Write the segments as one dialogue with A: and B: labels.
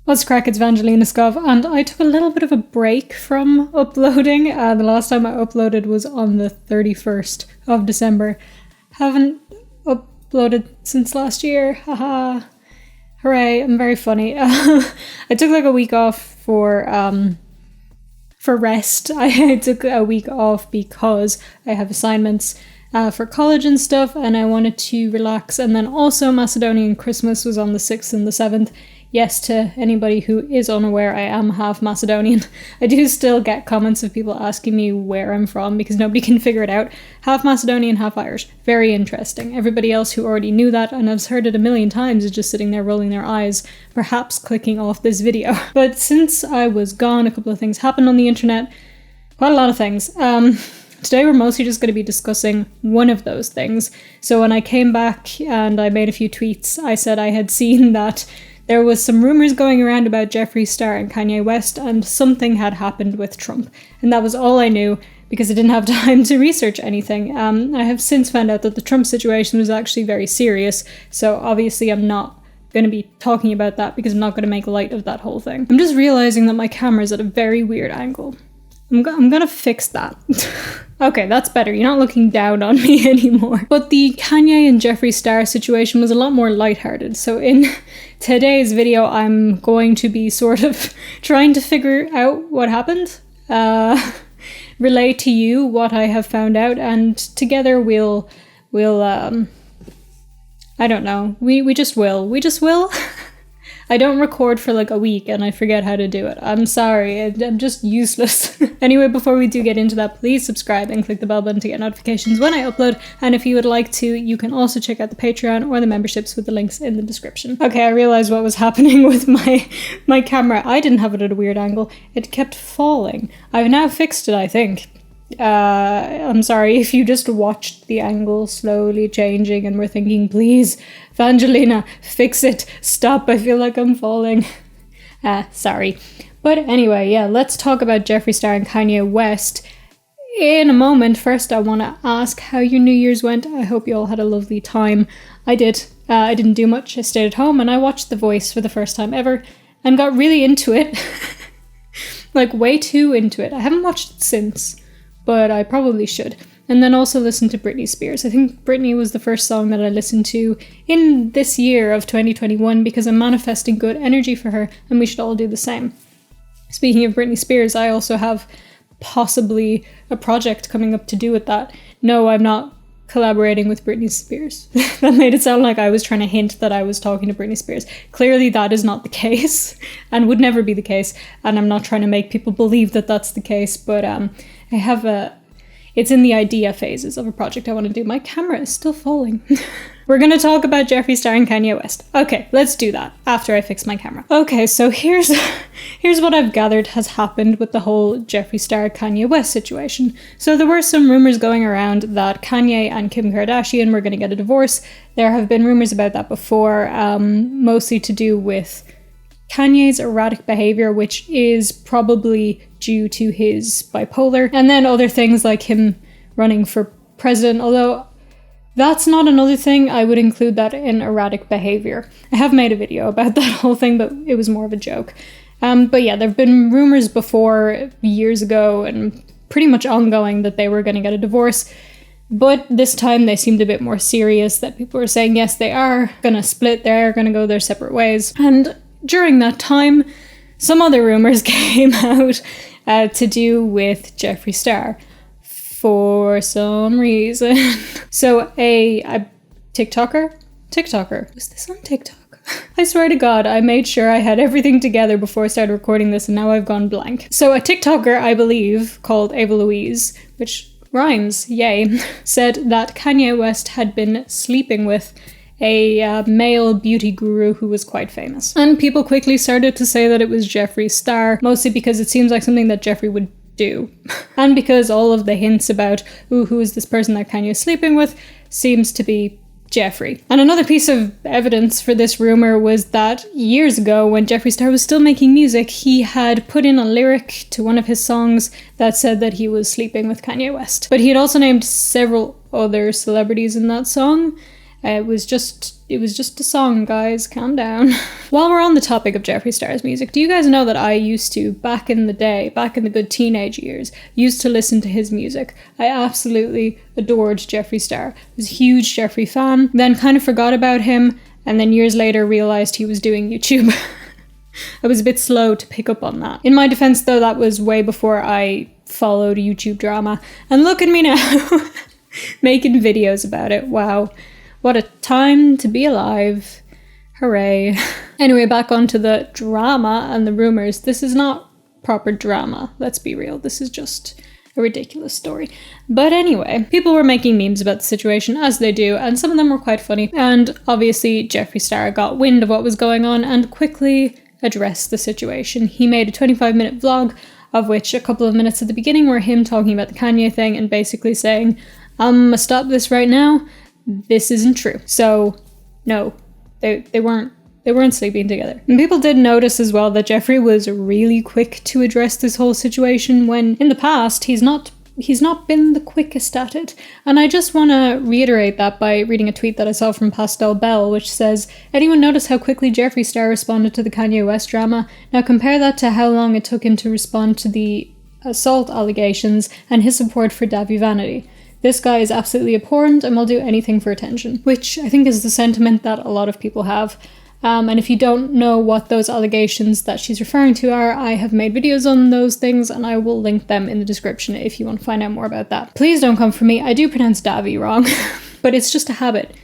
A: What's crack, it's VangelinaSkov, and I took a little bit of a break from uploading. The last time I uploaded was on the 31st of December. Haven't uploaded since last year, haha. Hooray, I'm very funny. I took like a week off for rest. I took a week off because I have assignments for college and stuff, and I wanted to relax. And then also Macedonian Christmas was on the 6th and the 7th. Yes, to anybody who is unaware, I am half Macedonian. I do still get comments of people asking me where I'm from because nobody can figure it out. Half Macedonian, half Irish. Very interesting. Everybody else who already knew that and has heard it a million times is just sitting there rolling their eyes, perhaps clicking off this video. But since I was gone, a couple of things happened on the internet. Quite a lot of things. Today we're mostly just going to be discussing one of those things. So when I came back and I made a few tweets, I said I had seen that there was some rumors going around about Jeffree Star and Kanye West, and something had happened with Trump. And that was all I knew because I didn't have time to research anything. I have since found out that the Trump situation was actually very serious, so obviously I'm not going to be talking about that because I'm not going to make light of that whole thing. I'm just realizing that my camera's at a very weird angle. I'm gonna fix that. Okay, that's better. You're not looking down on me anymore. But the Kanye and Jeffree Star situation was a lot more lighthearted. So in today's video, I'm going to be sort of trying to figure out what happened, relay to you what I have found out, and together we'll I don't know. We just will. I don't record for like a week and I forget how to do it. I'm sorry, I'm just useless. Anyway, before we do get into that, please subscribe and click the bell button to get notifications when I upload. And if you would like to, you can also check out the Patreon or the memberships with the links in the description. Okay, I realized what was happening with my camera. I didn't have it at a weird angle. It kept falling. I've now fixed it, I think. I'm sorry if you just watched the angle slowly changing and were thinking, please, Vangelina, fix it, stop, I feel like I'm falling. Sorry. But anyway, yeah, let's talk about Jeffree Star and Kanye West in a moment. First, I want to ask how your New Year's went. I hope you all had a lovely time. I did. I didn't do much. I stayed at home and I watched The Voice for the first time ever and got really into it. Like, way too into it. I haven't watched it since, but I probably should. And then also listen to Britney Spears. I think Britney was the first song that I listened to in this year of 2021 because I'm manifesting good energy for her and we should all do the same. Speaking of Britney Spears, I also have possibly a project coming up to do with that. No, I'm not collaborating with Britney Spears. That made it sound like I was trying to hint that I was talking to Britney Spears. Clearly that is not the case and would never be the case. And I'm not trying to make people believe that that's the case, but I have it's in the idea phases of a project I want to do. My camera is still falling. We're going to talk about Jeffree Star and Kanye West. Okay, let's do that after I fix my camera. Okay, so here's what I've gathered has happened with the whole Jeffree Star Kanye West situation. So there were some rumors going around that Kanye and Kim Kardashian were going to get a divorce. There have been rumors about that before, mostly to do with Kanye's erratic behavior, which is probably due to his bipolar, and then other things like him running for president, although that's not another thing. I would include that in erratic behavior. I have made a video about that whole thing, but it was more of a joke. But yeah, there have been rumors before, years ago, and pretty much ongoing, that they were going to get a divorce. But this time they seemed a bit more serious, that people were saying, yes, they are going to split, they're going to go their separate ways. And during that time, some other rumors came out to do with Jeffree Star for some reason. So a TikToker, was this on TikTok? I swear to God, I made sure I had everything together before I started recording this and now I've gone blank. So a TikToker, I believe, called Ava Louise, which rhymes, yay, said that Kanye West had been sleeping with a male beauty guru who was quite famous. And people quickly started to say that it was Jeffree Star, mostly because it seems like something that Jeffree would do. And because all of the hints about, who is this person that Kanye is sleeping with, seems to be Jeffree. And another piece of evidence for this rumor was that years ago, when Jeffree Star was still making music, he had put in a lyric to one of his songs that said that he was sleeping with Kanye West. But he had also named several other celebrities in that song. It was just a song, guys. Calm down. While we're on the topic of Jeffree Star's music, do you guys know that I used to, back in the day, back in the good teenage years, used to listen to his music? I absolutely adored Jeffree Star. I was a huge Jeffree fan, then kind of forgot about him, and then years later realized he was doing YouTube. I was a bit slow to pick up on that. In my defense, though, that was way before I followed YouTube drama. And look at me now, making videos about it. Wow. What a time to be alive. Hooray. Anyway, back onto the drama and the rumors. This is not proper drama, let's be real. This is just a ridiculous story. But anyway, people were making memes about the situation, as they do, and some of them were quite funny. And obviously, Jeffree Star got wind of what was going on and quickly addressed the situation. He made a 25-minute vlog, of which a couple of minutes at the beginning were him talking about the Kanye thing and basically saying, I'm gonna stop this right now. This isn't true. So, no, they weren't sleeping together. And people did notice as well that Jeffree was really quick to address this whole situation when in the past he's not been the quickest at it. And I just want to reiterate that by reading a tweet that I saw from Pastel Bell, which says, anyone notice how quickly Jeffree Star responded to the Kanye West drama? Now compare that to how long it took him to respond to the assault allegations and his support for Davi Vanity. This guy is absolutely abhorrent and will do anything for attention, which I think is the sentiment that a lot of people have. And if you don't know what those allegations that she's referring to are, I have made videos on those things and I will link them in the description if you want to find out more about that. Please don't come for me. I do pronounce Davi wrong, but it's just a habit.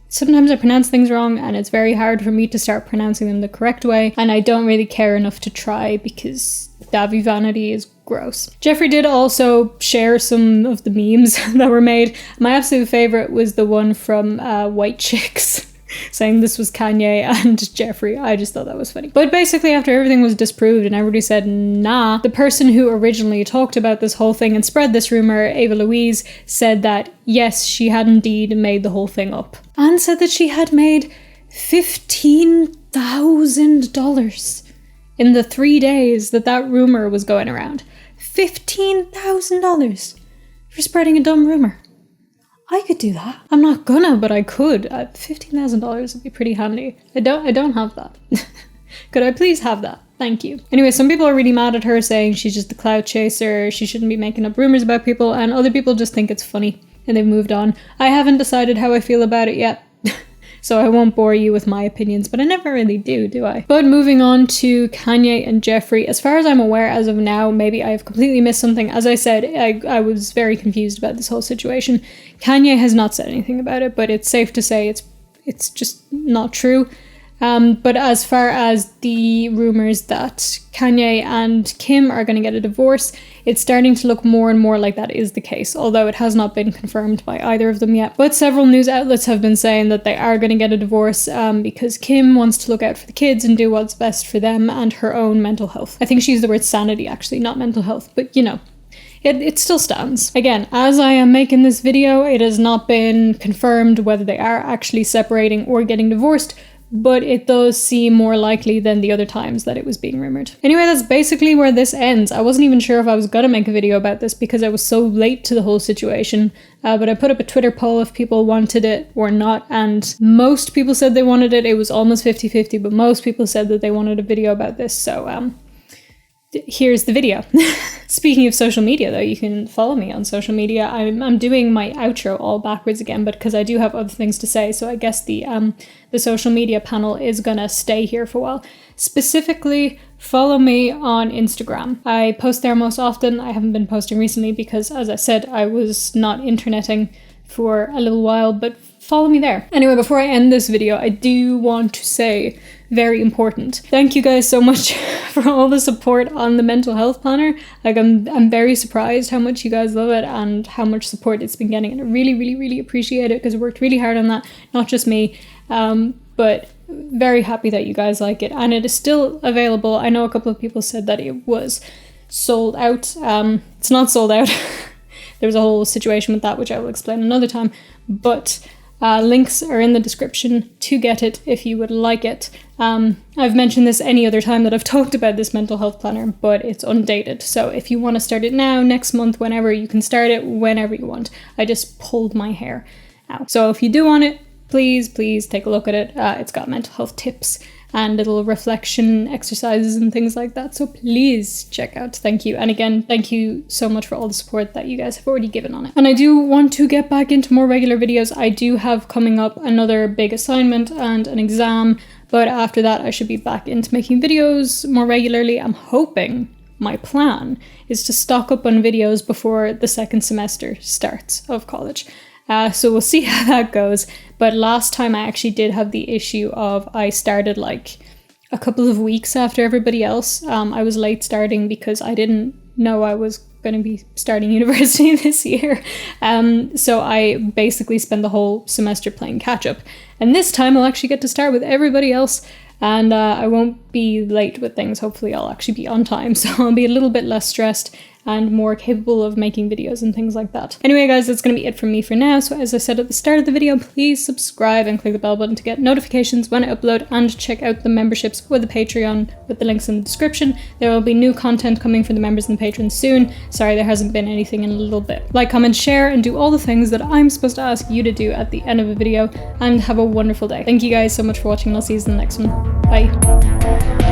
A: Sometimes I pronounce things wrong and it's very hard for me to start pronouncing them the correct way, and I don't really care enough to try because Davi Vanity is gross. Jeffree did also share some of the memes that were made. My absolute favorite was the one from White Chicks saying this was Kanye and Jeffree. I just thought that was funny. But basically after everything was disproved and everybody said nah, the person who originally talked about this whole thing and spread this rumor, Ava Louise, said that yes, she had indeed made the whole thing up. And said that she had made $15,000 in the 3 days that rumor was going around. $15,000 for spreading a dumb rumor. I could do that. I'm not gonna, but I could. $15,000 would be pretty handy. I don't have that. Could I please have that? Thank you. Anyway, some people are really mad at her, saying she's just a clout chaser, she shouldn't be making up rumors about people, and other people just think it's funny and they've moved on. I haven't decided how I feel about it yet. So I won't bore you with my opinions, but I never really do I? But moving on to Kanye and Jeffree, as far as I'm aware as of now, maybe I've completely missed something. As I said, I was very confused about this whole situation. Kanye has not said anything about it, but it's safe to say it's just not true. But as far as the rumors that Kanye and Kim are going to get a divorce, it's starting to look more and more like that is the case, although it has not been confirmed by either of them yet. But several news outlets have been saying that they are going to get a divorce because Kim wants to look out for the kids and do what's best for them and her own mental health. I think she used the word sanity, actually, not mental health, but you know. It still stands. Again, as I am making this video, it has not been confirmed whether they are actually separating or getting divorced, but it does seem more likely than the other times that it was being rumored. Anyway, that's basically where this ends. I wasn't even sure if I was gonna make a video about this because I was so late to the whole situation, but I put up a Twitter poll if people wanted it or not, and most people said they wanted it. It was almost 50-50, but most people said that they wanted a video about this, so here's the video. Speaking of social media, though, you can follow me on social media. I'm doing my outro all backwards again, but because I do have other things to say, so I guess the social media panel is gonna stay here for a while. Specifically, follow me on Instagram. I post there most often. I haven't been posting recently because, as I said, I was not interneting for a little while, but follow me there. Anyway, before I end this video, I do want to say, very important, thank you guys so much for all the support on the mental health planner. Like, I'm very surprised how much you guys love it and how much support it's been getting, and I really appreciate it because I worked really hard on that, not just me, but very happy that you guys like it, and it is still available. I know a couple of people said that it was sold out. It's not sold out. There was a whole situation with that, which I will explain another time, but links are in the description to get it if you would like it. I've mentioned this any other time that I've talked about this mental health planner, but it's undated. So if you want to start it now, next month, whenever, you can start it whenever you want. I just pulled my hair. now. So if you do want it, please take a look at it. It's got mental health tips and little reflection exercises and things like that. So please check out. Thank you. And again, thank you so much for all the support that you guys have already given on it. And I do want to get back into more regular videos. I do have coming up another big assignment and an exam, but after that I should be back into making videos more regularly. I'm hoping, my plan is to stock up on videos before the second semester starts of college. So we'll see how that goes. But last time I actually did have the issue of I started like a couple of weeks after everybody else. I was late starting because I didn't know I was going to be starting university this year. So I basically spent the whole semester playing catch up. And this time I'll actually get to start with everybody else. And I won't be late with things. Hopefully I'll actually be on time. So I'll be a little bit less stressed and more capable of making videos and things like that. Anyway guys, that's going to be it from me for now. So as I said at the start of the video, please subscribe and click the bell button to get notifications when I upload, and check out the memberships or the Patreon with the links in the description. There will be new content coming for the members and the patrons soon. Sorry there hasn't been anything in a little bit. Like, comment, share, and do all the things that I'm supposed to ask you to do at the end of a video, and have a wonderful day. Thank you guys so much for watching, and I'll see you in the next one. Bye.